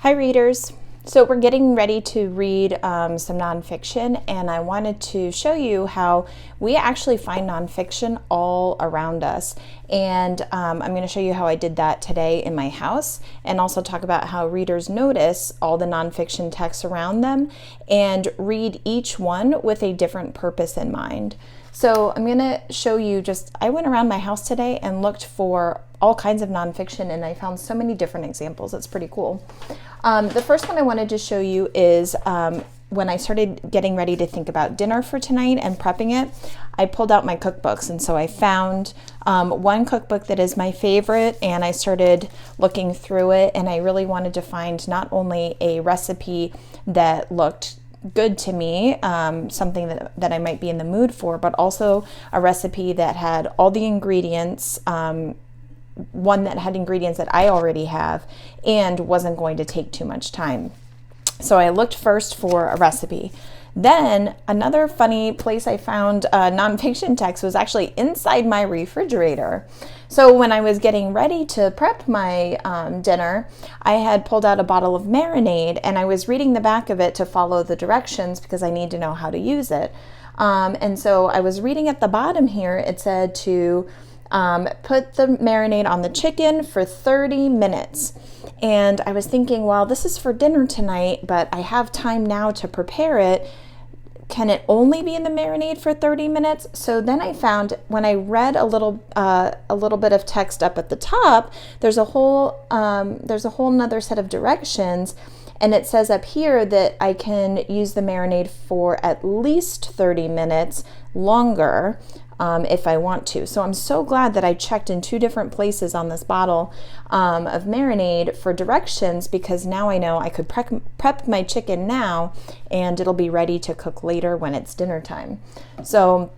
Hi readers. So we're getting ready to read some nonfiction, and I wanted to show you how we actually find nonfiction all around us. And I'm going to show you how I did that today in my house, and also talk about how readers notice all the nonfiction texts around them and read each one with a different purpose in mind. So I'm going to show you I went around my house today and looked for all kinds of nonfiction, and I found so many different examples. It's pretty cool. The first one I wanted to show you is when I started getting ready to think about dinner for tonight and prepping it, I pulled out my cookbooks, and so I found one cookbook that is my favorite, and I started looking through it, and I really wanted to find not only a recipe that looked good to me, something that I might be in the mood for, but also a recipe that had all the ingredients, one that had ingredients that I already have and wasn't going to take too much time. So I looked first for a recipe. Then another funny place I found nonfiction text was actually inside my refrigerator. So when I was getting ready to prep my dinner, I had pulled out a bottle of marinade, and I was reading the back of it to follow the directions because I need to know how to use it. And so I was reading at the bottom here, it said to put the marinade on the chicken for 30 minutes. And I was thinking, well, this is for dinner tonight, but I have time now to prepare it. Can it only be in the marinade for 30 minutes? So then I found, when I read a little bit of text up at the top, there's a whole nother set of directions. And it says up here that I can use the marinade for at least 30 minutes longer if I want to. So I'm so glad that I checked in two different places on this bottle of marinade for directions, because now I know I could prep my chicken now and it'll be ready to cook later when it's dinner time. So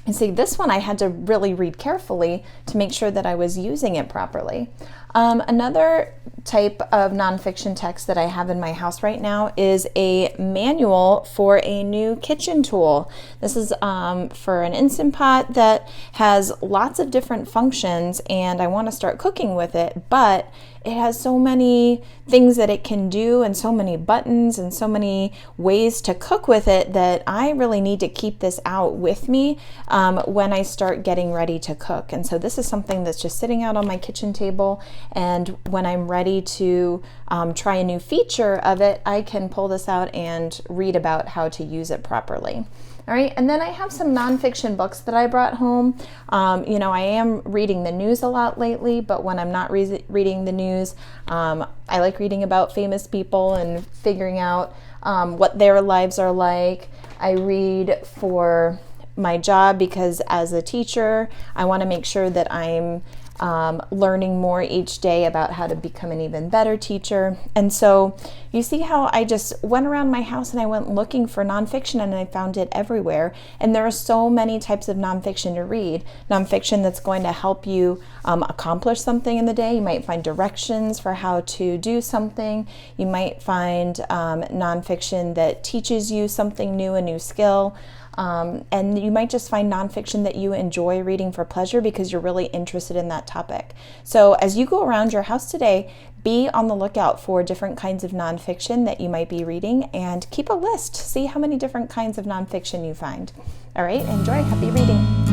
you see, this one I had to really read carefully to make sure that I was using it properly. Another type of nonfiction text that I have in my house right now is a manual for a new kitchen tool. This is for an Instant Pot that has lots of different functions, and I want to start cooking with it, but it has so many things that it can do and so many buttons and so many ways to cook with it that I really need to keep this out with me when I start getting ready to cook. And so this is something that's just sitting out on my kitchen table, and when I'm ready to try a new feature of it, I can pull this out and read about how to use it properly. All right, and then I have some nonfiction books that I brought home. You know, I am reading the news a lot lately, but when I'm not reading the news, I like reading about famous people and figuring out what their lives are like. I read for my job because as a teacher, I want to make sure that I'm learning more each day about how to become an even better teacher. And so you see how I just went around my house and I went looking for nonfiction, and I found it everywhere. And there are so many types of nonfiction to read. Nonfiction that's going to help you accomplish something in the day. You might find directions for how to do something. You might find nonfiction that teaches you something new, a new skill. And you might just find nonfiction that you enjoy reading for pleasure because you're really interested in that topic. So as you go around your house today, be on the lookout for different kinds of nonfiction that you might be reading, and keep a list. See how many different kinds of nonfiction you find. All right, enjoy. Happy reading.